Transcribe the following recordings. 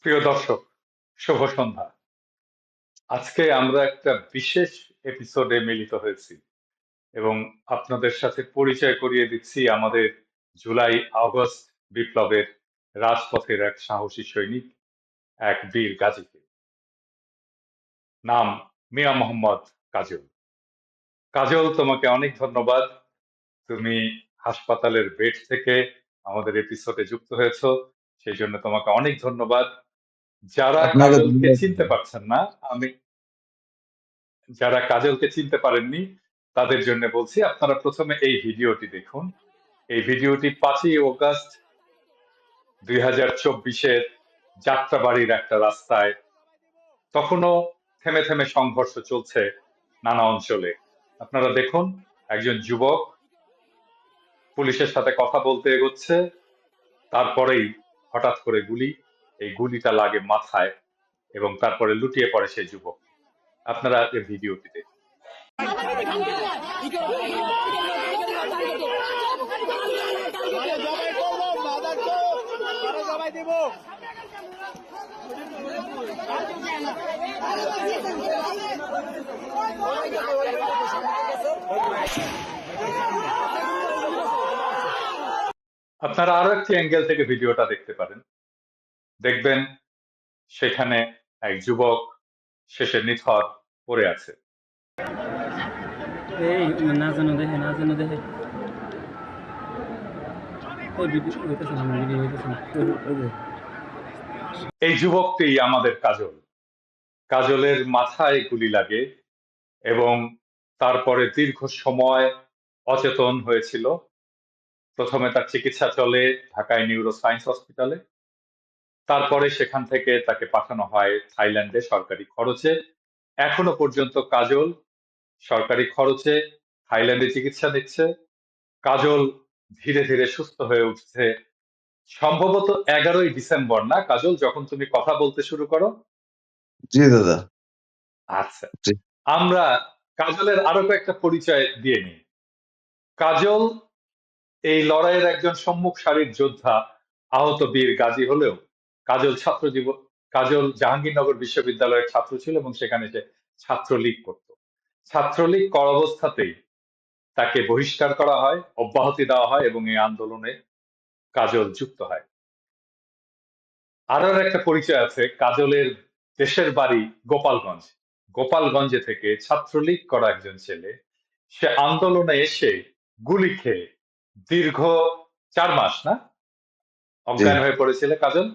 প্রিয় দর্শক, শুভ সন্ধ্যা। আজকে আমরা একটা বিশেষ এপিসোডে মিলিত হয়েছি এবং আপনাদের সাথে পরিচয় করিয়ে দিচ্ছি আমাদের জুলাই আগস্ট বিপ্লবের রাজপথের এক সাহসী সৈনিক, এক বীর গাজীকে। নাম মিয়া মোহাম্মদ কাজল। কাজল, তোমাকে অনেক ধন্যবাদ। তুমি হাসপাতালের বেড থেকে আমাদের এপিসোডে যুক্ত হয়েছো, সেই জন্য তোমাকে অনেক ধন্যবাদ। যারা আপনাকে কাজলকে ধন্যবাদ। চিনতে পারছেন না, যারা কাজলকে চিনতে পারেননি তাদের জন্য বলছি, আপনারা প্রথমে এই ভিডিওটি দেখুন। এই ভিডিওটি 5ই অগাস্ট 2024-এর যাত্রাবাড়ির একটা রাস্তায়। তখনও থেমে থেমে সংঘর্ষ চলছে নানা অঞ্চলে। আপনারা দেখুন, একজন যুবক পুলিশের সাথে কথা বলতে এগোচ্ছে, তারপরেই হঠাৎ করে গুলি। এই গুলিটা লাগে মাথায় এবং তারপরে লুটিয়ে পড়ে সেই যুবক। আপনারা এই ভিডিওটি দেখুন। আপনারা আরো একটি অ্যাঙ্গেল থেকে ভিডিওটা দেখতে পারেন। দেখবেন সেখানে এক যুবক শেষে নিথর পড়ে আছে। এই যুবকটি আমাদের কাজল। কাজলের মাথায় গুলি লাগে এবং তারপরে দীর্ঘ সময় অচেতন হয়েছিল। প্রথমে তার চিকিৎসা চলে ঢাকায় নিউরো সায়েন্স হসপিটালে, তারপরে সেখান থেকে তাকে পাঠানো হয় থাইল্যান্ডে সরকারি খরচে। এখনো পর্যন্ত কাজল সরকারি খরচে থাইল্যান্ডে চিকিৎসা নিচ্ছে। কাজল ধীরে ধীরে সুস্থ হয়ে উঠছে। সম্ভবত 11ই ডিসেম্বর না কাজল, যখন তুমি কথা বলতে শুরু করো? জি দাদা। আচ্ছা, জি। আমরা কাজলের আরো কয়েকটা পরিচয় দিয়ে নিই। কাজল এই লড়াইয়ের একজন সম্মুখ সারির যোদ্ধা, আহত বীর গাজী হলেও কাজল জাহাঙ্গীরনগর বিশ্ববিদ্যালয়ের ছাত্র ছিল এবং সেখানে সে ছাত্রলীগ করত। ছাত্রলীগ করা অবস্থাতেই তাকে বহিষ্কার করা হয়, অব্যাহতি দেওয়া হয় এবং এই আন্দোলনে কাজল যুক্ত হয়। আরো একটা পরিচয় আছে, কাজলের দেশের বাড়ি গোপালগঞ্জ। গোপালগঞ্জে থেকে ছাত্রলীগ করা একজন ছেলে, সে আন্দোলনে এসে গুলি খেয়ে দীর্ঘ 4 মাস না অজ্ঞান হয়ে পড়েছিল কাজল।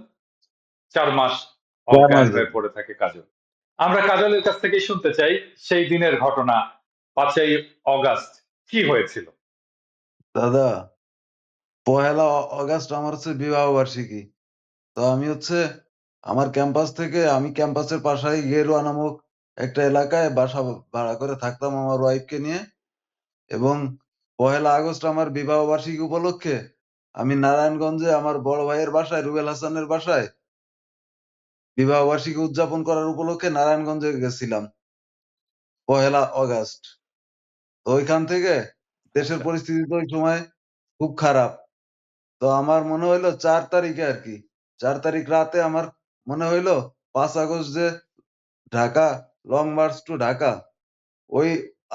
4 মাস অজ্ঞান হয়ে পড়ে থাকে কাজল। আমরা কাজলের কাছ থেকে শুনতে চাই সেই দিনের ঘটনা, 5ই অগাস্ট কি হয়েছিল। দাদা, 1 আগস্ট আমার হচ্ছে বিবাহ বার্ষিকী। তো আমি হচ্ছে আমার ক্যাম্পাস থেকে, আমি ক্যাম্পাসের পাশেই গেরুয়া নামক একটা এলাকায় বাসা ভাড়া করে থাকতাম আমার ওয়াইফকে নিয়ে। এবং 1 আগস্ট আমার বিবাহ বার্ষিকী উপলক্ষে আমি নারায়ণগঞ্জে আমার বড় ভাইয়ের বাসায়, রুবেল হাসানের বাসায় বিবাহ বার্ষিকী উদযাপন করার উপলক্ষে নারায়ণগঞ্জে গেছিলাম 1 আগস্ট। তো ওইখান থেকে দেশের আচ্ছা, পরিস্থিতি তো ওই সময় খুব খারাপ। তো আমার মনে হইলো 4 তারিখে আর কি, 4 তারিখ রাতে আমার মনে হইলো 5 আগস্ট যে Dhaka long march to Dhaka, ওই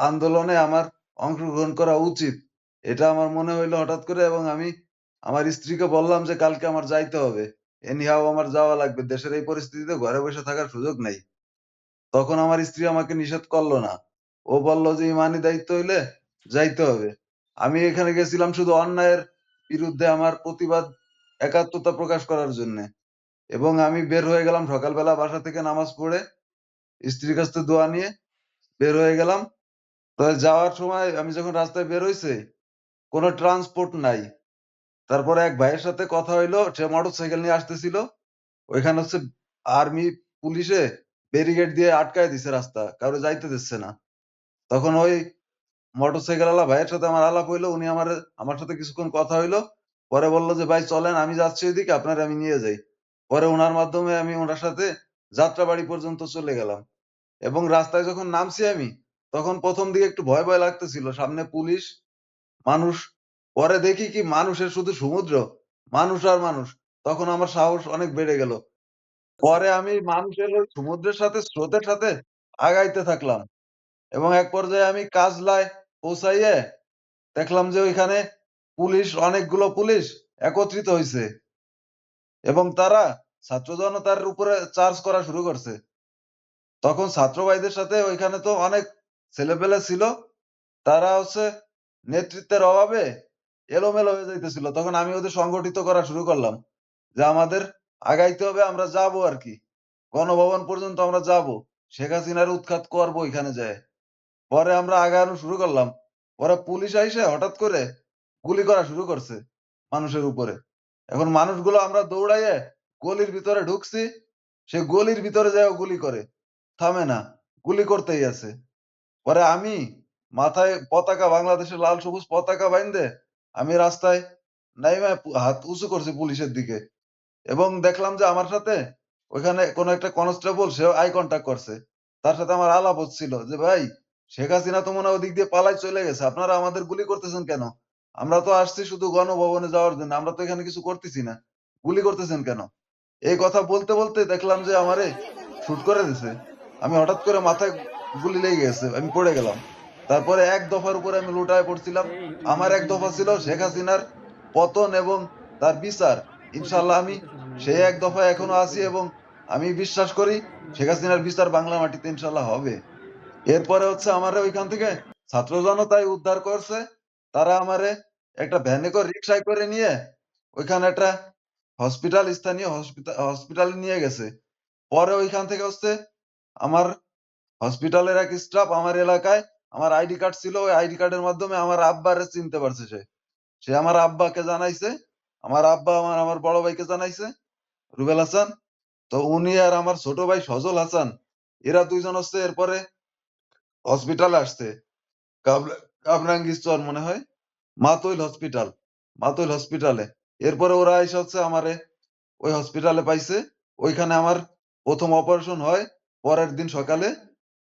আন্দোলনে আমার অংশগ্রহণ করা উচিত, এটা আমার মনে হইলো হঠাৎ করে। এবং আমি আমার স্ত্রীকে বললাম যে কালকে আমার যাইতে হবে, এনিহাও আমার যাওয়া লাগবে, দেশের এই পরিস্থিতিতে ঘরে বসে থাকার সুযোগ নাই। তখন আমার স্ত্রী আমাকে নিষেধ করলো না, ও বলল যে ইমানি দায়িত্ব হইলে যাইতে হবে। আমি এখানে গেছিলাম শুধু অন্যায়ের বিরুদ্ধে আমার প্রতিবাদ, একাত্মতা প্রকাশ করার জন্য। এবং আমি বের হয়ে গেলাম সকালবেলা বাসা থেকে নামাজ পড়ে, স্ত্রীর কাছ থেকে দোয়া নিয়ে বের হয়ে গেলাম। তো যাওয়ার সময় আমি যখন রাস্তায় বের হইছে, কোনো ট্রান্সপোর্ট নাই। তারপরে এক ভাইয়ের সাথে কথা হইলো, সে মোটর সাইকেল নিয়ে আসতেছিল। ওইখানে হচ্ছে আর্মি, পুলিশে ব্যারিকেড দিয়ে আটকায় দিছে রাস্তা, কারো যাইতে দিচ্ছে না। তখন ওই মোটরসাইকেলওয়ালা ভাইয়ের সাথে আমার আলাপ হইলো, উনি আমার সাথে কিছুক্ষণ কথা হইলো। পরে বললো যে ভাই চলেন, আমি যাচ্ছি ওইদিকে, আপনারে আমি নিয়ে যাই। পরে ওনার মাধ্যমে আমি ওনার সাথে যাত্রাবাড়ি পর্যন্ত চলে গেলাম। এবং রাস্তায় যখন নামছি আমি, তখন প্রথম দিকে একটু ভয় ভয় লাগতেছিল, সামনে পুলিশ, মানুষ। পরে দেখি কি মানুষের শুধু সমুদ্র, মানুষ আর মানুষ। তখন আমার সাহস অনেক বেড়ে গেল। পরে আমি মানুষের ওই সমুদ্রের সাথে স্রোতের সাথে আগাইতে থাকলাম এবং এক পর্যায়ে আমি কাজলায় পৌঁছাইয়ে দেখলাম যে ওইখানে অনেকগুলো পুলিশ একত্রিত হইছে এবং তারা ছাত্র জনতার উপরে চার্জ করা শুরু করছে। তখন ছাত্র ভাইদের সাথে ওইখানে তো অনেক ছেলেপেলে ছিল, তারা নেতৃত্বের অভাবে এলোমেলো হয়ে যাইতেছিল। তখন আমি ওদের সংগঠিত করা শুরু করলাম যে আমাদের আগাইতে হবে, আমরা যাবো আর কি, গণভবন পর্যন্ত আমরা যাব, শেখ হাসিনার উৎখাত করবো ওইখানে যায়। পরে আমরা আগানো শুরু করলাম, পরে পুলিশ আইসে হঠাৎ করে গুলি করা শুরু করছে মানুষের উপরে। এখন মানুষগুলো আমরা দৌড়াইয়ে গলির ভিতরে ঢুকছি, সে গলির ভিতরে যায় গুলি করে, থামে না, গুলি করতেই আছে। পরে আমি মাথায় পতাকা, বাংলাদেশের লাল সবুজ পতাকা বাইন্ধে আমি রাস্তায় নাইমা হাত উঁচু করছি পুলিশের দিকে এবং দেখলাম যে আমার সাথে ওইখানে কোন একটা কনস্টেবল, সে আই কন্টাক্ট করছে, তার সাথে আমার আলাপ হচ্ছিল যে ভাই, শেখ হাসিনা তো মনে হয় ওদিক দিয়ে পালাই চলে গেছে, আপনারা আমাদের গুলি করতেছেন কেন? আমরা তো আসছি শুধু গণভবনে যাওয়ার জন্য, আমরা তো এখানে কিছু করতেছি না, গুলি করতেছেন কেন? এই কথা বলতে বলতে দেখলাম যে আমারে শুট করে দিছে। আমি হঠাৎ করে মাথায় গুলি লেগে গেছে, আমি পড়ে গেলাম। তারপরে এক দফার উপরে আমি লুটায় পড়ছিলাম। আমার এক দফা ছিল শেখ হাসিনার পতন এবং তার বিচার। ইনশাল্লাহ আমি সেই এক দফায় এখনো আছি এবং আমি বিশ্বাস করি শেখ হাসিনার বিচার বাংলা মাটিতে ইনশাল্লাহ হবে। এরপরে আমারে ওইখান থেকে ছাত্র জনতাই উদ্ধার করছে। তারা আমারে একটা ভ্যানে করে, রিক্সায় করে নিয়ে ওইখানে একটা স্থানীয় হসপিটালে নিয়ে গেছে। পরে ওইখান থেকে আমার হসপিটালের এক স্টাফ আমার এলাকায়, আমার আইডি কার্ড ছিল, ওই আইডি কার্ডের মাধ্যমে আমার আব্বারে চিনতে পারছে। সে সে আমার আব্বাকে জানাইছে, আমার আব্বা আমার বড় ভাইকে জানাইছে, রুবেল হাসান। তো উনি আর আমার ছোট ভাই সজল হাসান, এরা দুইজন এরপরে হসপিটালে আসছে, কামরাঙ্গীরচর মনে হয়, মাতইল হসপিটালে। এরপরে ওরা এসে আমারে ওই হসপিটালে পাইছে। ওইখানে আমার প্রথম অপারেশন হয় পরের দিন সকালে।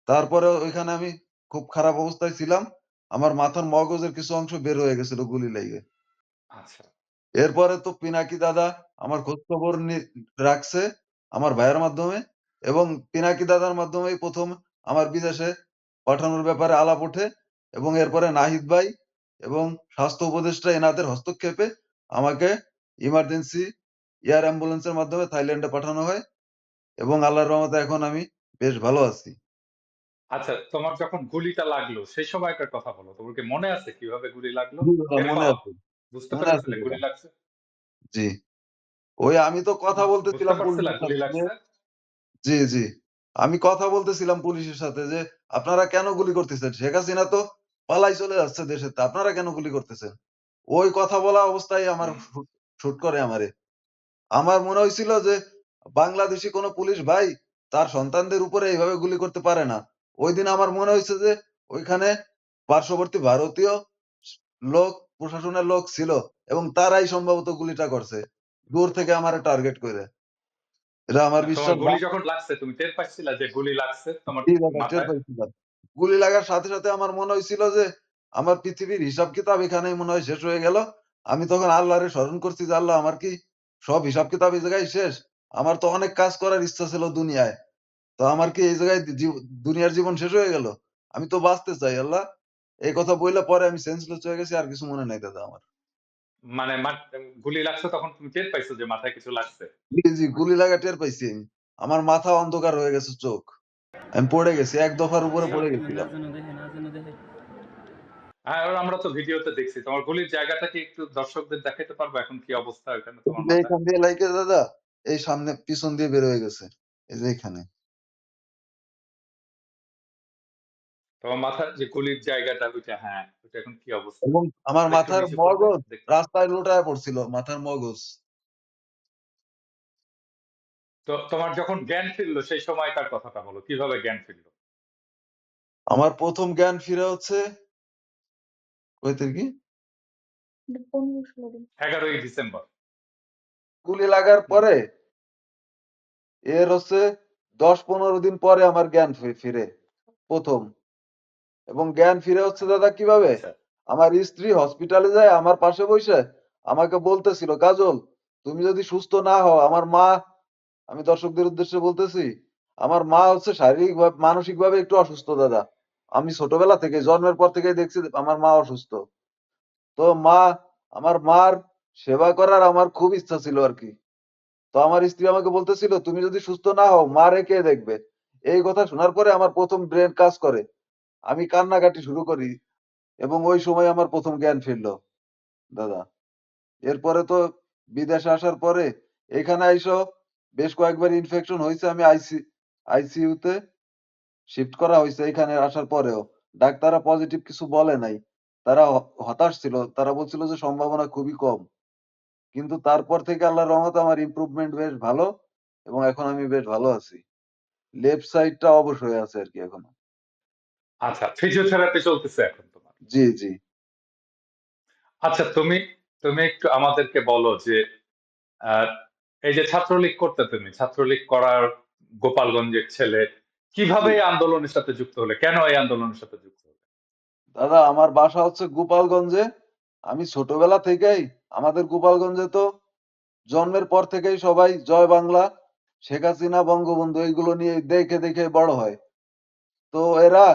তারপরে ওইখানে আমি খুব খারাপ অবস্থায় ছিলাম, আমার মাথার মগজের কিছু অংশ বের হয়ে গেছিল গুলি লেগে। আচ্ছা। এরপরে তো পিনাকি দাদা আমার খোঁজ খবর রাখছে আমার ভাইয়ের মাধ্যমে, এবং পিনাকি দাদার মাধ্যমেই প্রথম আমার বিদেশে পাঠানোর ব্যাপারে আলাপ ওঠে এবং এরপরে নাহিদ ভাই এবং স্বাস্থ্য উপদেষ্টা এনাদের হস্তক্ষেপে আমাকে ইমার্জেন্সি এয়ার অ্যাম্বুলেন্সের মাধ্যমে থাইল্যান্ডে পাঠানো হয় এবং আল্লাহর রহমতে এখন আমি বেশ ভালো আছি। আচ্ছা, তোমার যখন গুলিটা লাগলো সেই সময়কার কথা বলো। তোমার কি মনে আছে কিভাবে গুলি লাগলো? জি দাদা, টের মনে পাও? আছে, বুঝতে মনে আছে পেরেছিলে দাদা। গুলি লাগছে? জি, ওই আমি তো কথা বুঝতে বলতেছিলাম পারছিলা পুলিশের গুলি সাথে যে, লাগছে? জি, জি। আমি কথা বলতেছিলাম পুলিশের সাথে যে, "আপনারা কেন গুলি করতেছেন? শেখ হাসিনা তো পালাই চলে যাচ্ছে দেশেতে। আপনারা কেন গুলি করতেছেন?" ওই কথা বলা অবস্থায় আমার হুম। শুট করে আমারে। আমার মনে হয়েছিল যে বাংলাদেশী কোনো পুলিশ ভাই তার সন্তানদের উপরে এইভাবে গুলি করতে পারে না। ঐদিন আমার মনে হয়েছে যে ওইখানে পার্শ্ববর্তী ভারতীয় লোক, প্রশাসনের লোক ছিল এবং তারাই সম্ভবত গুলিটা করছে। দূর থেকে আমারে টার্গেট করে। এটা আমার তোমার বিশ্বাস। গুলি যখন লাগছে তুমি টের পাচ্ছিলা যে গুলি লাগছে তোমার জি দাদা, টের মাথায়? পাইছিলাম। গুলি লাগার সাথে সাথে আমার মনে হয়েছিল যে আমার পৃথিবীর হিসাব কিতাব এখানেই মনে হয় শেষ হয়ে গেল। আমি তখন আল্লাহরে স্মরণ করছি যে আল্লাহ, আমার কি সব হিসাব কিতাব এই জায়গায় শেষ? আমার তো অনেক কাজ করার ইচ্ছা ছিল দুনিয়ায়। তো আমার কি এই জায়গায় দুনিয়ার জীবন শেষ হয়ে গেল? আমি তো বাঁচতে চাই আল্লাহ। এই কথা বইলা পরে আমি সেন্সলেস হয়ে গেছি, আর কিছু মনে নাই দাদা আমার। মানে গুলি লাগছে তখন তুমি টের পাইছো যে মাথায় কিছু লাগছে? জি, জি, গুলি লাগা টের পাইছি আমি। আমার মাথা অন্ধকার হয়ে গেছে, চোখ। আমি পড়ে গেছি, এক দফার উপরে আচ্ছা। পড়ে গেছিলাম। হ্যাঁ, আর আমরা তো ভিডিওতে দেখছি। তোমার গুলির জায়গাটা কি একটু দর্শকদের দেখাতে পারবে এখন কি অবস্থা ওখানে এই তোমার যে মাথায়? এইখান দিয়ে লাইগা দাদা, এই সামনে পিছন দিয়ে বের হয়ে গেছে। এই যে এখানে। তোমার মাথার যে গুলির জায়গাটা ওইটা, হ্যাঁ, ওইটা এখন কি অবস্থা? এবং আমার আরেকটু মাথার নিচু করলে মগজ দেখতে। রাস্তায় লুটায় পড়ছিল, মাথার মগজ। তো তোমার যখন জ্ঞান ফিরলো সেই সময়কার কথাটা বলো, কিভাবে জ্ঞান ফিরলো? আমার প্রথম জ্ঞান ফিরে কয় তারিখে? 11ই ডিসেম্বর। গুলি লাগার হুম। পরে এর 10-15 দিন পরে আমার জ্ঞান ফিরে প্রথম। এবং জ্ঞান ফিরে দাদা কিভাবে? আচ্ছা। আমার স্ত্রী হসপিটালে যায় আমার পাশে বসে আমাকে বলতেছিল, কাজল, তুমি যদি সুস্থ না হও, আমার মা আমি দর্শকদের উদ্দেশ্যে বলতেছি, আমার মা হচ্ছে শারীরিক ভাবে মানসিক ভাবে একটু অসুস্থ দাদা। আমি ছোটবেলা থেকে জন্মের পর থেকে দেখছি আমার মা অসুস্থ। তো আমার মার সেবা করার আমার খুব ইচ্ছা ছিল আর কি। তো আমার স্ত্রী আমাকে বলতেছিল, তুমি যদি সুস্থ না হও মারে কে দেখবে? এই কথা শোনার পরে আমার প্রথম ব্রেন কাজ করে, আমি কান্নাকাটি শুরু করি এবং ওই সময় আমার প্রথম জ্ঞান ফিরলো দাদা। এরপরে তো বিদেশে আসার পরে এখানে আইসো বেশ কয়েকবার ইনফেকশন হয়েছে, আমি আইসিইউতে শিফট করা হয়েছে। এখানে আসার পরেও ডাক্তাররা পজিটিভ কিছু বলে নাই, তারা হতাশ ছিল, তারা বলছিল যে সম্ভাবনা খুবই কম। কিন্তু তারপর থেকে আল্লাহর রহমতে আমার ইমপ্রুভমেন্ট বেশ ভালো এবং এখন আমি বেশ ভালো আছি। লেফট সাইডটা অবশ হয়ে আছে আর কি এখনো। আচ্ছা, ফিজিওথেরাপি চলতেছে এখন তোমার? জি জি আচ্ছা, তুমি তুমি একটু আমাদেরকে বলো যে আহ, এই যে ছাত্রলীগ করতে, তুমি ছাত্রলীগ করার গোপালগঞ্জের ছেলে, জি কিভাবে এই আন্দোলনের সাথে যুক্ত হলে, কেন এই আন্দোলনের সাথে যুক্ত হলে? দাদা, আমার বাসা হচ্ছে গোপালগঞ্জে। আমি ছোটবেলা থেকেই আমাদের গোপালগঞ্জে তো জন্মের পর থেকেই সবাই জয় বাংলা, শেখ হাসিনা, বঙ্গবন্ধু এইগুলো নিয়ে দেখে দেখে বড় হয়। তো এরা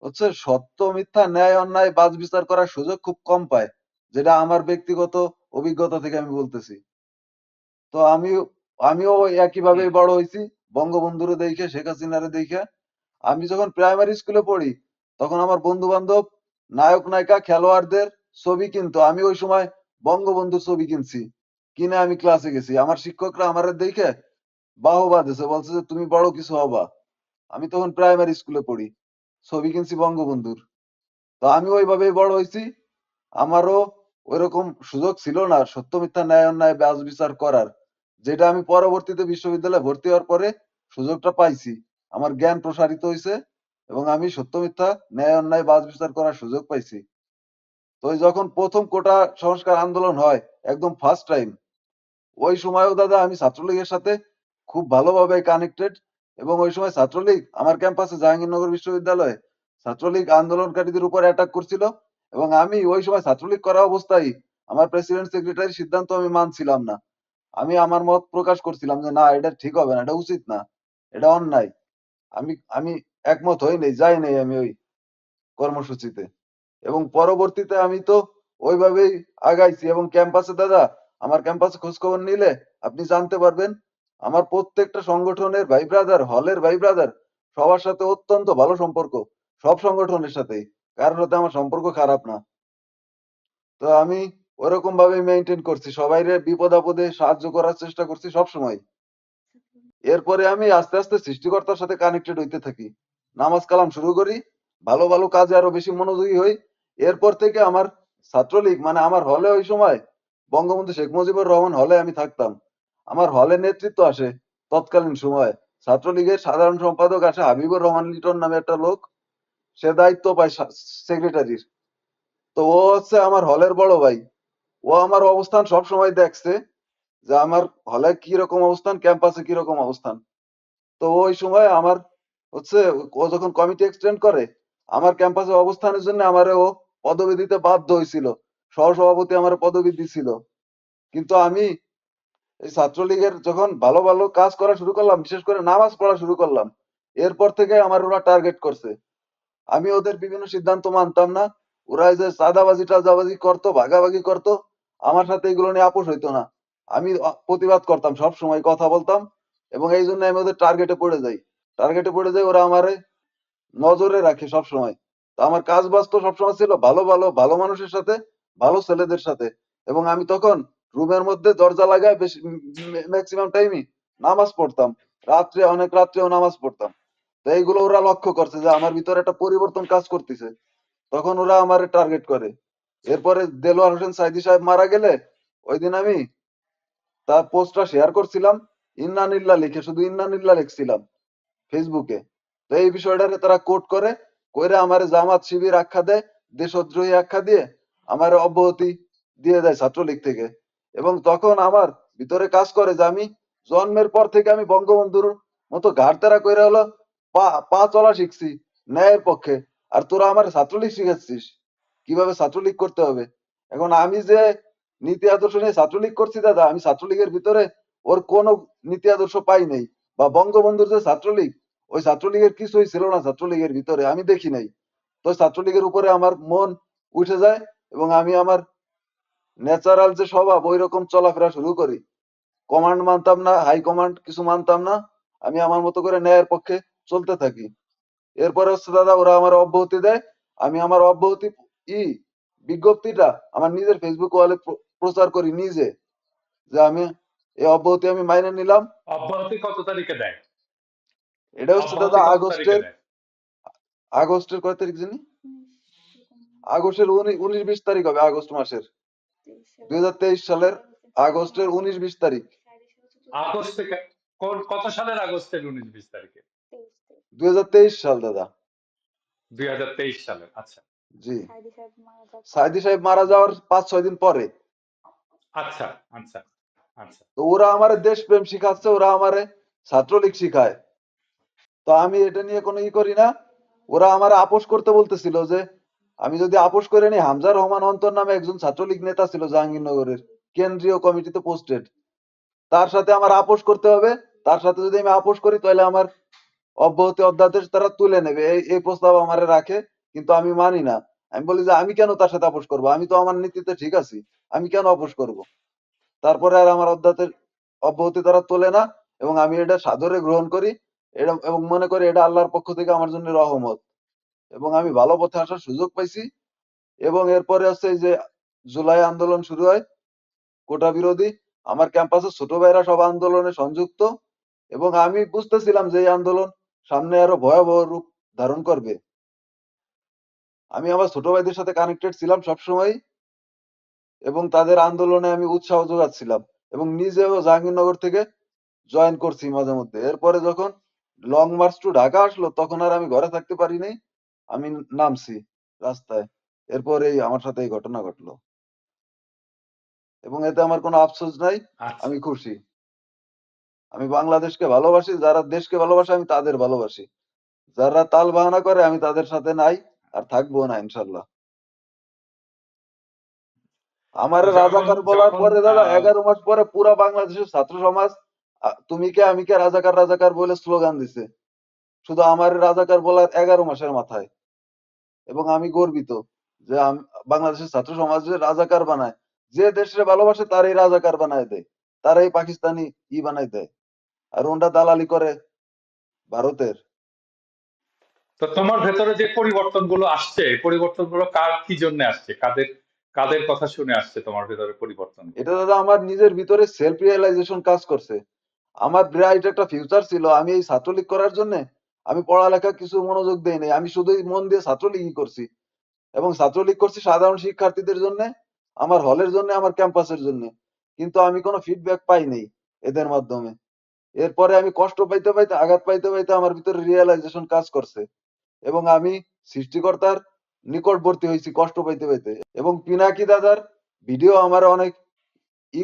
হচ্ছে সত্য মিথ্যা ন্যায় অন্যায় বাছ বিচার করার সুযোগ খুব কম পায়, যেটা আমার ব্যক্তিগত অভিজ্ঞতা থেকে আমি বলতেছি। তো আমিও ওই একইভাবে হুম। বড় হয়েছি, বঙ্গবন্ধুরে দেখে, শেখ হাসিনারে দেখে। আমি যখন প্রাইমারি স্কুলে পড়ি তখন আমার বন্ধু বান্ধব নায়ক নায়িকা খেলোয়াড়দের ছবি কিনতো, আমি ওই সময় বঙ্গবন্ধুর ছবি কিনছি, কিনে আমি ক্লাসে গেছি। আমার শিক্ষকরা আমার দেখে বাহবা দিছে, বলছে যে তুমি বড় কিছু হবা। আমি তখন প্রাইমারি স্কুলে পড়ি, ছবি কিনছি বঙ্গবন্ধুর। তো আমি ওইভাবেই বড় হয়েছি। আমারও ওইরকম সুযোগ ছিল না সত্য মিথ্যা ন্যায় অন্যায় বাছ বিচার করার, যেটা আমি পরবর্তীতে বিশ্ববিদ্যালয়ে ভর্তি হওয়ার পরে সুযোগটা পাইছি। আমার জ্ঞান প্রসারিত হয়েছে এবং আমি সত্য মিথ্যা ন্যায় অন্যায় বাছ বিচার করার সুযোগ পাইছি। তো ওই যখন প্রথম কোটা সংস্কার আন্দোলন হয়, একদম ফার্স্ট টাইম, ওই সময়ও দাদা আমি ছাত্রলীগের সাথে খুব ভালোভাবে কানেক্টেড। এবং ওই সময় ছাত্রলীগ আমার ক্যাম্পাসে জাহাঙ্গীরনগর বিশ্ববিদ্যালয়ে ছাত্রলীগ আন্দোলনকারীদের উপর অ্যাটাক করছিল এবং আমি ওই সময় ছাত্রলীগ করা অবস্থায় আমার প্রেসিডেন্ট সেক্রেটারির সিদ্ধান্ত আমি মানছিলাম না। আমি আমার মত প্রকাশ করছিলাম যে না, এটা ঠিক হবে না, এটা উচিত না, এটা অন্যায়। আমি আমি একমত হই নাই, যাই নাই আমি ওই কর্মসূচিতে। এবং পরবর্তীতে আমি তো ওইভাবেই আগাইছি এবং ক্যাম্পাসে দাদা, আমার ক্যাম্পাসে খোঁজ খবর নিলে আপনি জানতে পারবেন, আমার প্রত্যেকটা সংগঠনের ভাই ব্রাদার, হলের ভাই ব্রাদার, সবার সাথে অত্যন্ত ভালো সম্পর্ক, সব সংগঠনের সাথেই, কারোর সাথে আমার সম্পর্ক খারাপ না। তো আমি ওরকম ভাবে মেনটেন করছি, সবাইরে বিপদ আপদে সাহায্য করার চেষ্টা করছি সব সময়। এরপরে আমি আস্তে আস্তে সৃষ্টিকর্তার সাথে কানেক্টেড হইতে থাকি, নামাজ কালাম শুরু করি, ভালো ভালো কাজে আরো বেশি মনোযোগী হই। এরপর থেকে আমার ছাত্রলীগ মানে আমার হলে ওই সময় বঙ্গবন্ধু শেখ মুজিবুর রহমান হলে আমি থাকতাম। আমার হলে নেতৃত্ব আসে তৎকালীন সময়, ছাত্রলীগের সাধারণ সম্পাদক আসে হাবিবুর রহমান লিটন নামে একটা লোক, সে দায়িত্ব পায় সেক্রেটারির। তো ও হচ্ছে আমার হলের বড় ভাই, ও আমার অবস্থান সব সময় দেখছে যে আমার হলে কি রকম অবস্থান, ক্যাম্পাসে কি রকম অবস্থান। তো ওই সময় আমার হচ্ছে, ও যখন কমিটি এক্সটেন্ড করে আমার ক্যাম্পাসে অবস্থানের জন্য আমারে ও পদবি দিতে বাধ্য হয়েছিল, সহসভাপতি আমার পদবি দিছিল। কিন্তু আমি এই ছাত্রলীগের যখন ভালো ভালো কাজ করা শুরু করলাম, বিশেষ করে নামাজ পড়া শুরু করলাম, এরপর থেকে আমার ওরা টার্গেট করছে। আমি ওদের বিভিন্ন সিদ্ধান্ত মানতাম না, ওরা এই যে চাঁদাবাজি টাদাবাজি করতো, ভাগাভাগি করতো, আমার সাথে এগুলো নিয়ে আপোষ হইতো না। আমি প্রতিবাদ করতাম, সব সময় কথা বলতাম এবং এই জন্য আমি ওদের টার্গেটে পড়ে যাই, ওরা আমারে নজরে রাখে সব সময়। তো আমার কাজ বাজ তো সবসময় ছিল ভালো ভালো ভালো মানুষের সাথে, ভালো ছেলেদের সাথে। এবং আমি তখন রুমের মধ্যে দরজা লাগায় বেশি ম্যাক্সিমাম টাইমই নামাজ পড়তাম, রাত্রে অনেক রাত্রেও নামাজ পড়তাম। তো এইগুলো ওরা লক্ষ্য করছে যে আমার ভিতরে একটা পরিবর্তন কাজ করতেছে, তখন ওরা আমার টার্গেট করে। এরপরে দেলোয়ার হোসেন সাইদি সাহেব মারা গেলে ওই দিন আমি তার পোস্টটা শেয়ার করছিলাম, ইন্নানিল্লাহ লিখে, শুধু ইন্নানিল্লাহ লিখছিলাম ফেসবুকে। তো এই বিষয়টারে তারা কোট করে, কইরা আমার জামাত শিবির আখ্যা দেয়, দেশদ্রোহী আখ্যা দিয়ে আমার অব্যাহতি দিয়ে দেয় ছাত্রলীগ থেকে। এবং তখন আমার ভিতরে কাজ করে যে আমি জন্মের পর থেকে আমি বঙ্গবন্ধুর মতো ঘাড়তেরা কইরা হলো পা পা চলা শিখছি ন্যায়ের পক্ষে, আর তোরা আমার ছাত্রলীগ শিখাচ্ছিস কিভাবে ছাত্রলীগ করতে হবে। এখন আমি যে নীতি আদর্শ নিয়ে ছাত্রলীগ করছি দাদা, আমি ছাত্রলীগের ভিতরে ওর কোনো নীতি আদর্শ পাই নাই। বা বঙ্গবন্ধুর যে ছাত্রলীগ, ওই ছাত্রলীগের কিছুই ছিল না ছাত্রলীগের ভিতরে, আমি দেখি নাই। তো ছাত্রলীগের উপরে আমার মন উঠে যায় এবং আমি আমার ন্যাচারাল যে স্বভাব ওই রকম চলাফেরা শুরু করি। কমান্ড মানতাম না, হাই কমান্ড কিছু মানতাম না, আমি আমার মতো করে ন্যায়ের পক্ষে চলতে থাকি। এরপরে হচ্ছে দাদা ওরা আমার অব্যাহতি দেয়, আমি আমার অব্যাহতি ই বিজ্ঞপ্তিটা আমার নিজের ফেসবুক ওয়ালে প্রচার করি নিজে, যে আমি এই অব্যাহতি আমি মাইনে নিলাম। অব্যাহতি কত তারিখে দেয়? এটা হচ্ছে দাদা অব্যাহতি কত তারিখে দেয়? আগস্টের কয় তারিখ জানি, আগস্টের 19-20 তারিখ হবে, আগস্ট মাসের 2023 সালের আগস্টের 19-20 তারিখ। আগস্ট থেকে কত সালের আগস্টের 19-20 তারিখে? 2023 সাল দাদা। 2023 সালের। আচ্ছা জি, সাইদি সাহেব মারা যাওয়ার 5-6 দিন পরে। আচ্ছা আচ্ছা আচ্ছা। তো ওরা আমার দেশপ্রেম শিখাচ্ছে, ওরা আমারে ছাত্রলীগ শিখায়। তো আমি এটা নিয়ে কোনো ই করি না। ওরা আমার আপোষ করতে বলতেছিল যে আমি যদি আপোষ করে নি, হামজা রহমান অন্তর নামে একজন ছাত্রলীগ নেতা ছিল জাহাঙ্গীরনগরের কেন্দ্রীয় কমিটিতে পোস্টেড, তার সাথে আমার আপোষ করতে হবে। তার সাথে যদি আমি আপোষ করি তাহলে আমার অব্যাহতি অধ্যাদেশ তারা তুলে নেবে, এই প্রস্তাব আমারে রাখে। কিন্তু আমি মানি না। আমি বলি যে আমি কেন তার সাথে আপোষ করবো, আমি তো আমার নীতিতে ঠিক আছি, আমি কেন আপোষ করব। তারপরে আর আমার অব্যাহতি তারা তোলে না এবং আমি এটা সাদরে গ্রহণ করি এটা, এবং মনে করি এটা আল্লাহর পক্ষ থেকে আমার জন্য রহমত, এবং আমি ভালো পথে আসার সুযোগ পাইছি। এবং এরপরে হচ্ছে এই যে জুলাই আন্দোলন শুরু হয় কোটা বিরোধী, আমার ক্যাম্পাসে ছোট ভাইরা সব আন্দোলনে সংযুক্ত, এবং আমি বুঝতেছিলাম যে এই আন্দোলন সামনে আরো ভয়াবহ রূপ ধারণ করবে। আমি আমার ছোট ভাইদের সাথে কানেক্টেড ছিলাম সবসময় এবং তাদের আন্দোলনে আমি উৎসাহ যোগাচ্ছিলাম এবং নিজেও জাহাঙ্গীরনগর থেকে জয়েন করছি মাঝে মধ্যে। এরপরে যখন লং মার্চ টু ঢাকা আসলো তখন আর আমি ঘরে থাকতে পারি নাই, আমি নামছি রাস্তায়। এরপরে আমার সাথে এই ঘটনা ঘটলো এবং এতে আমার কোনো আফসোস নাই, আচ্ছা। আমি খুশি। আমি বাংলাদেশকে ভালোবাসি, যারা দেশকে ভালোবাসে আমি তাদের ভালোবাসি, যারা তাল বাহানা করে আমি তাদের সাথে নাই আর থাকবো না ইনশাল্লাহ। আমার যখন রাজাকার বলার যখন পরে দাদা 11 মাস পরে পুরা বাংলাদেশের ছাত্র সমাজ তুমি কে আমি কে রাজাকার রাজাকার বলে স্লোগান দিছে, শুধু আমার রাজাকার বলার 11 মাসের মাথায়। এবং আমি গর্বিত যে বাংলাদেশের ছাত্র সমাজের রাজাকার বানায়, যে দেশে ভালোবাসে তারই রাজাকার বানায় দেয়, তারাই পাকিস্তানি বানাই দেয়, আর ওনরা দালালি করে ভারতের। তো তোমার ভেতরে যে পরিবর্তনগুলো আসছে, এই পরিবর্তনগুলো কার কি জন্য আসছে, কাদের কাদের কথা শুনে আসছে তোমার ভেতরে পরিবর্তনগুলো? এটা দাদা আমার নিজের ভিতরে সেলফ রিয়েলাইজেশন কাজ করছে। আমার ব্রাইট একটা ফিউচার ছিল, আমি এই ছাত্রলীগ করার জন্য আমি পড়ালেখা কিছু মনোযোগ দেই নাই, আমি শুধুই মন দিয়ে ছাত্রলীগই করছি। এবং ছাত্রলীগ করছি সাধারণ শিক্ষার্থীদের জন্য, আমার হলের জন্য, আমার ক্যাম্পাসের জন্য। কিন্তু আমি কোনো ফিডব্যাক পাই নাই এদের মাধ্যমে। এরপরে আমি কষ্ট পাইতে পাইতে, আঘাত পাইতে পাইতে আমার ভিতরে রিয়েলাইজেশন কাজ করছে এবং আমি সৃষ্টিকর্তার নিকটবর্তী হয়েছি কষ্ট পাইতে পাইতে। এবং পিনাকি দাদার ভিডিও আমার অনেক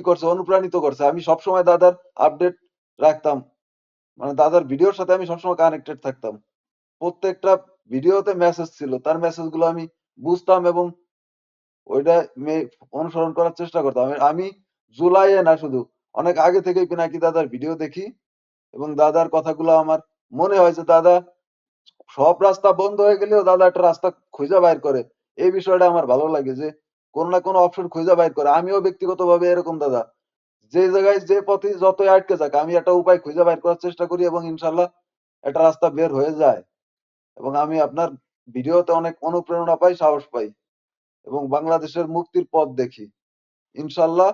করছে, অনুপ্রাণিত করছে। আমি সবসময় দাদার আপডেট রাখতাম, মানে দাদার ভিডিওর সাথে আমি সবসময় কানেক্টেড থাকতাম। প্রত্যেকটা ভিডিওতে মেসেজ ছিল, তার মেসেজ গুলো আমি বুঝতাম এবং ওইটা অনুসরণ করার চেষ্টা করতাম। আমি জুলাইয়ে না, শুধু অনেক আগে থেকেই পিনাকি দাদার ভিডিও দেখি এবং দাদার কথাগুলো আমার মনে হয় যে দাদা সব রাস্তা বন্ধ হয়ে গেলেও দাদা একটা রাস্তা খুঁজে বাইর করে। এই বিষয়টা আমার ভালো লাগে যে কোনো না কোনো অপশন খুঁজে বাইর করে। আমিও ব্যক্তিগতভাবে এরকম দাদা, যে জায়গায় যে পথে যতই আটকে যাক আমি একটা উপায় খুঁজে বাইর করার চেষ্টা করি এবং ইনশাল্লাহ একটা রাস্তা বের হয়ে যায়। এবং আমি আপনার ভিডিওতে অনেক অনুপ্রেরণা পাই, সাহস পাই এবং বাংলাদেশের মুক্তির পথ দেখি। ইনশাল্লাহ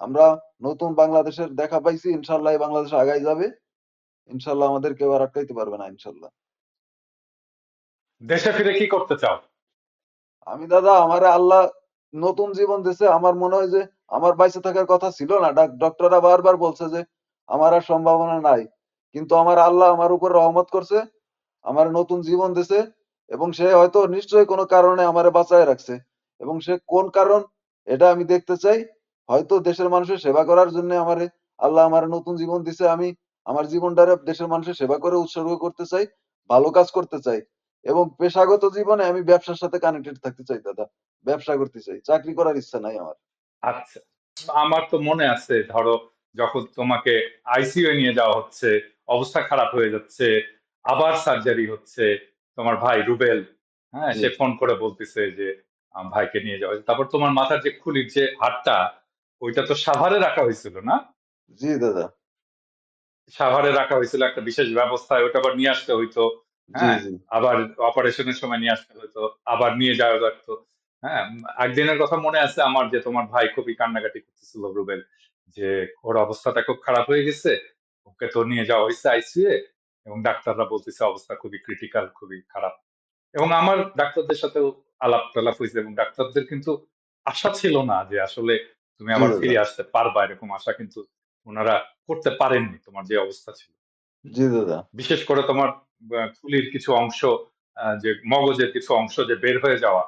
আমরা নতুন বাংলাদেশের দেখা পাইছি, ইনশাল্লাহ এই বাংলাদেশ আগাই যাবে, ইনশাল্লাহ আমাদের কেউ আর আটকাইতে পারবে না ইনশাল্লাহ। দেশে ফিরে কি করতে চাও? আমি দাদা আমারে আল্লাহ নতুন জীবন দিছে, আমার মনে হয় যে আমার বাইচে থাকার কথা ছিল না। ডক্টররা বারবার বলছে যে আমার আর সম্ভাবনা নাই, কিন্তু আমার আল্লাহ আমার উপর রহমত করছে, আমার নতুন জীবন দিছে এবং সে হয়তো নিশ্চয়ই কোনো কারণে আমারে বাঁচায় রাখছে। এবং সে কোন কারণ এটা আমি দেখতে চাই। হয়তো দেশের মানুষের সেবা করার জন্য আমারে আল্লাহ আমার নতুন জীবন দিছে। আমি আমার জীবনটারে দেশের মানুষের সেবা করে উৎসর্গ করতে চাই, ভালো কাজ করতে চাই এবং পেশাগত জীবনে আমি ব্যবসার সাথে কানেক্টেড থাকতে চাই দাদা। ব্যবসা করতে চাই, চাকরি করার ইচ্ছা নাই আমার। আচ্ছা, আমার তো মনে আছে, ধরো যখন তোমাকে আইসিইউ নিয়ে যাওয়া হচ্ছে, অবস্থা খারাপ হয়ে যাচ্ছে, আবার সার্জারি হচ্ছে, তোমার ভাই রুবেল, হ্যাঁ, জি সে ফোন করে বলতেছে যে ভাইকে নিয়ে যাওয়া হয়েছে। তারপর তোমার মাথার যে খুলির যে হাড়টা, ওইটা তো সাভারে রাখা হয়েছিল না? জি দাদা। সাভারে রাখা হয়েছিল একটা বিশেষ ব্যবস্থায়, ওটা আবার নিয়ে আসতে হইতো। জি হ্যাঁ, জি আবার অপারেশনের সময় নিয়ে আসতে হইতো, আবার নিয়ে যাওয়া লাগতো। হ্যাঁ, একদিনের কথা মনে আছে আমার, যে তোমার ভাই খুবই কান্নাকাটি করতেছিল রুবেল, যে ওর অবস্থাটা খুব খারাপ হয়ে গেছে, ওকে তো নিয়ে যাওয়া হয়েছে আইসিইউ, এবং ডাক্তাররা বলতেছে অবস্থা খুবই ক্রিটিক্যাল, খুবই খারাপ। এবং আমার ডাক্তারদের সাথেও আলাপ টালাপ হয়েছে, এবং ডাক্তারদের কিন্তু আশা ছিল না যে আসলে তুমি জি আবার দাদা। ফিরে আসতে পারবা, এরকম আশা কিন্তু ওনারা করতে পারেননি তোমার যে অবস্থা ছিল। জি দাদা। বিশেষ করে তোমার খুলির কিছু অংশ, যে মগজের কিছু অংশ যে বের হয়ে যাওয়া,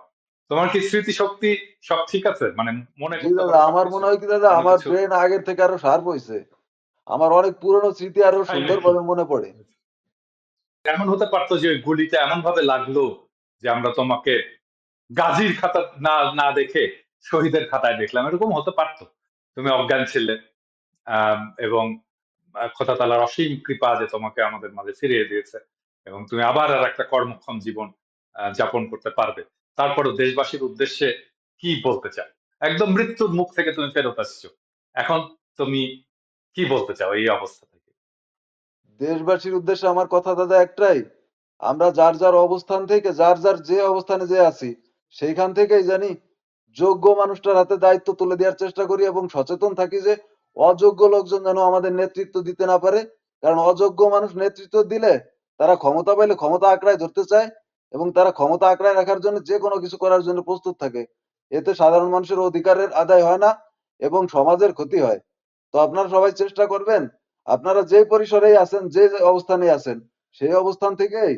তোমার কি স্মৃতিশক্তি সব ঠিক আছে, মানে মনে জি করতে দাদা, পারো আমার সবকিছু, মনে হয় কি দাদা, কোনো আমার কিছু? ব্রেন আগের থেকে আরো শার্প হয়েছে। আমার অনেক পুরনো স্মৃতি আরো তাই নাকি? সুন্দরভাবে মনে পড়ে। এমন হতে পারতো যে ওই গুলিটা এমন ভাবে লাগলো যে আমরা তোমাকে গাজীর খাতা না না দেখে শহীদের খাতায় দেখলাম, এরকম হতে পারতো। তুমি অজ্ঞান ছিলে, এবং খোদা তাআলার অসীম কৃপা যে তোমাকে আমাদের মাঝে ফিরিয়ে দিয়েছে, এবং তুমি আবার আর একটা কর্মক্ষম জীবন যাপন করতে পারবে। তারপরও দেশবাসীর উদ্দেশ্যে কি বলতে চাও? একদম মৃত্যুর মুখ থেকে তুমি ফেরত আসছো, এখন তুমি কি বলতে চাও এই অবস্থা থেকে? দেশবাসীর উদ্দেশ্যে আমার কথা দাদা একটাই, আমরা যার যার অবস্থান থেকে, যার যার যে অবস্থানে যে আছি, সেইখান থেকেই জানি যোগ্য মানুষটার হাতে দায়িত্ব তুলে দেওয়ার চেষ্টা করি এবং সচেতন থাকি যে অযোগ্য লোকজন যেন আমাদের নেতৃত্ব দিতে না পারে। কারণ অযোগ্য মানুষ নেতৃত্ব দিলে তারা ক্ষমতা পাইলে ক্ষমতা আঁকড়ায় ধরতে চায় এবং তারা ক্ষমতা আঁকড়ায় রাখার জন্য যে কোনো কিছু করার জন্য প্রস্তুত থাকে। এতে সাধারণ মানুষের অধিকারের আদায় হয় না এবং সমাজের ক্ষতি হয়। তো আপনারা সবাই চেষ্টা করবেন, আপনারা যে পরিসরেই আছেন, যে যে অবস্থানে আছেন, সেই অবস্থান থেকেই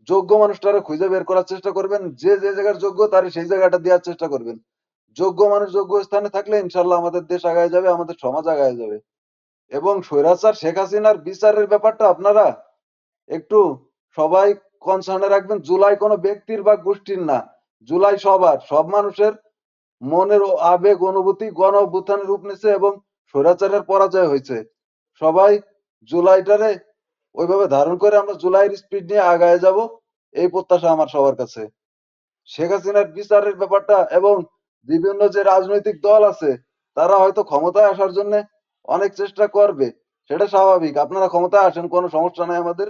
যোগ্য মানুষটারে খুঁজে বের করার চেষ্টা করবেন। যে যে জায়গার যোগ্য তারে সেই জায়গাটা দেওয়ার চেষ্টা করবেন। যোগ্য মানুষ যোগ্য স্থানে থাকলে ইনশাল্লাহ আমাদের দেশ আগায় যাবে, আমাদের সমাজ আগায় যাবে। এবং স্বৈরাচার শেখ হাসিনার বিচারের ব্যাপারটা আপনারা একটু সবাই কনসার্নে রাখবেন। জুলাই কোনো ব্যক্তির বা গোষ্ঠীর না, জুলাই সবার, সব মানুষের মনের আবেগ অনুভূতি গণ অভ্যুত্থানের রূপ নিচ্ছে এবং স্বৈরাচারের পরাজয় হয়েছে। সবাই জুলাইটারে ওইভাবে ধারণ করে আমরা জুলাইয়ের স্পিড নিয়ে আগায় যাব, এই প্রত্যাশা আমার সবার কাছে। শেখ হাসিনার বিচারের ব্যাপারটা এবং বিভিন্ন যে রাজনৈতিক দল আছে তারা হয়তো ক্ষমতায় আসার জন্য অনেক চেষ্টা করবে, সেটা স্বাভাবিক। আপনারা ক্ষমতায় আসেন, কোনো সমস্যা নাই আমাদের,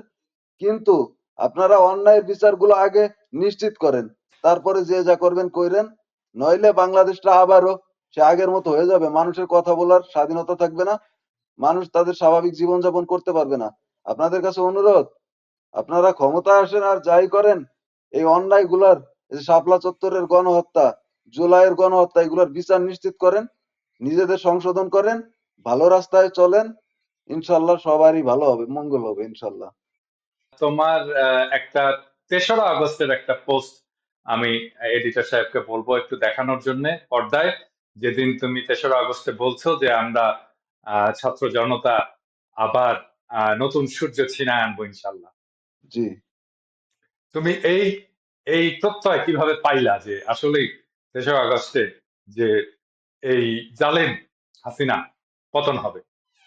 কিন্তু আপনারা অন্যায়ের বিচারগুলো আগে নিশ্চিত করেন, তারপরে যে যা করবেন কইরেন। নইলে বাংলাদেশটা আবারও সে আগের মতো হয়ে যাবে, মানুষের কথা বলার স্বাধীনতা থাকবে না, মানুষ তাদের স্বাভাবিক জীবনযাপন করতে পারবে না। আপনাদের কাছে অনুরোধ, আপনারা ক্ষমতায় আসেন আর যাই করেন, এই অন্যায়গুলার, এই যে শাপলা চত্বরের গণহত্যা, জুলাইয়ের গণহত্যা, এগুলোর বিচার নিশ্চিত করেন, নিজেদের সংশোধন করেন, ভালো রাস্তায় চলেন, ইনশাল্লাহ সবারই ভালো হবে, মঙ্গল হবে ইনশাল্লাহ। তোমার একটা ৩রা আগস্টের একটা পোস্ট আমি এডিটর সাহেবকে বলবো একটু দেখানোর জন্য পর্দায়, যেদিন তুমি ৩রা আগস্টে বলছো যে আমরা ছাত্র জনতা আবার নতুন সূর্য ছিনায় আনবো ইনশাল্লাহ। জি। তুমি এই এই প্রত্যয় কিভাবে পাইলা যে আসলেই ৩রা আগস্টে যে এই জালেম হাসিনা পতন হবে,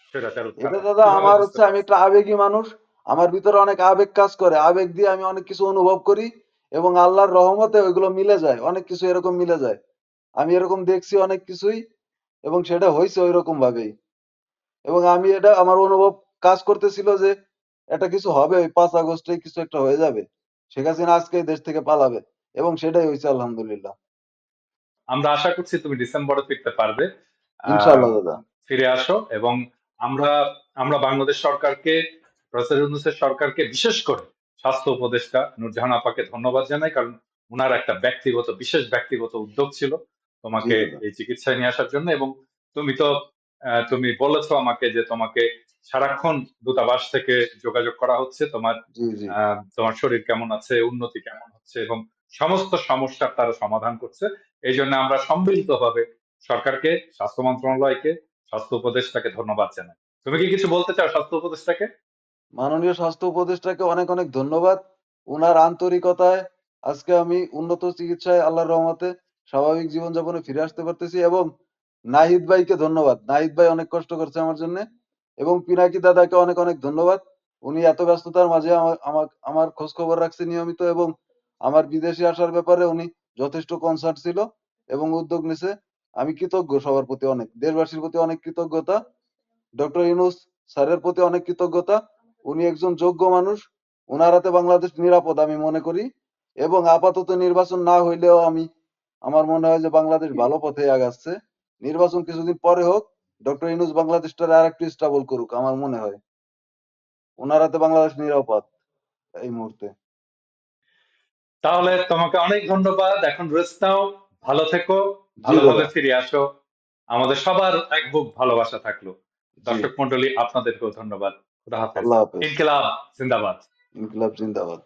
স্বৈরাচার উৎখাত এটা হবে, দাদা কিভাবে আমার বুঝতে হচ্ছে, আমি পারছো? একটা আবেগী মানুষ, আমার ভিতরে অনেক আবেগ কাজ করে, আবেগ দিয়ে আমি অনেক কিছু অনুভব করি এবং আল্লাহর রহমতে ওইগুলো মিলে যায়, অনেক কিছু এরকম মিলে যায়। আমি এরকম দেখছি অনেক কিছুই এবং সেটা হয়েছে ওই রকম ভাবেই। এবং আমি এটা আমার অনুভব কাজ করতেছিল যে একটা কিছু হবে, ওই 5 আগস্টে কিছু একটা হয়ে যাবে, শেখ হাসিনা আজকে এই দেশ থেকে পালাবে এবং সেটাই হয়েছে আলহামদুলিল্লাহ। আমরা আশা করছি তুমি ডিসেম্বরে ফিরতে পারবে। আহ ইনশাল্লাহ দাদা। ফিরে আসো, এবং আমরা আমরা বাংলাদেশ সরকারকে, প্রফেসর ইউনূসের সরকারকে, বিশেষ করে স্বাস্থ্য উপদেষ্টা নূরজাহান আপাকে ধন্যবাদ জানাই, কারণ উনার একটা ব্যক্তিগত, বিশেষ ব্যক্তিগত উদ্যোগ ছিল জি তোমাকে দাদা। এই চিকিৎসায় নিয়ে আসার জন্য। এবং তুমি তো তুমি বলেছো আমাকে যে তোমাকে সারাক্ষণ দূতাবাস থেকে যোগাযোগ করা হচ্ছে, তোমার জি জি তোমার শরীর কেমন আছে, উন্নতি কেমন হচ্ছে, এবং সমস্ত সমস্যার তারা সমাধান করছে। এই জন্য আমরা সম্মিলিতভাবে সরকারকে, স্বাস্থ্য মন্ত্রণালয়কে, স্বাস্থ্য উপদেষ্টাকে ধন্যবাদ জানাই। তুমি কি কিছু বলতে চাও স্বাস্থ্য উপদেষ্টাকে? মাননীয় স্বাস্থ্য উপদেষ্টাকে অনেক অনেক ধন্যবাদ। উনার আন্তরিকতায় আজকে আমি উন্নত চিকিৎসায় আল্লাহর রহমতে স্বাভাবিক জীবনযাপনে ফিরে আসতে পারতেছি এবং নাহিদ ভাইকে ধন্যবাদ। নাহিদ ভাই অনেক কষ্ট করছে আমার জন্য, এবং পিনাকি দাদাকে অনেক অনেক ধন্যবাদ। উনি এত ব্যস্ততার মাঝে আমার খোঁজ খবর রাখছে নিয়মিত, এবং আমার বিদেশে আসার ব্যাপারে উনি যথেষ্ট কনসার্ন ছিল এবং উদ্যোগ নিছে। আমি কৃতজ্ঞ সবার প্রতি, অনেক দেশবাসীর প্রতি অনেক কৃতজ্ঞতা। ডক্টর ইউনূস স্যারের প্রতি অনেক কৃতজ্ঞতা। উনি একজন যোগ্য মানুষ। উনার হাতে বাংলাদেশ নিরাপদ আমি মনে করি, এবং আপাতত নির্বাচন না হইলেও আমার মনে হয় যে বাংলাদেশ ভালো পথে আগাচ্ছে। নির্বাচন কিছুদিন পরে হোক, ডক্টর ইউনূস বাংলাদেশটারে আরেকটু স্টেবল করুক, আমার মনে হয় ওনার হাতে বাংলাদেশ নিরাপদ এই মুহূর্তে। তাহলে তোমাকে অনেক ধন্যবাদ, এখন রেস্ট নাও, ভালো থেকো, জি ভালোভাবে দাদা। ফিরে আসো। আমাদের সবার এক বুক ভালোবাসা থাকলো। জি। দর্শক মন্ডলী, আপনাদেরকেও ধন্যবাদ। খুদা হাফেজ। আল্লাহ হাফেজ। ইনকিলাব জিন্দাবাদ। ইনকিলাব জিন্দাবাদ।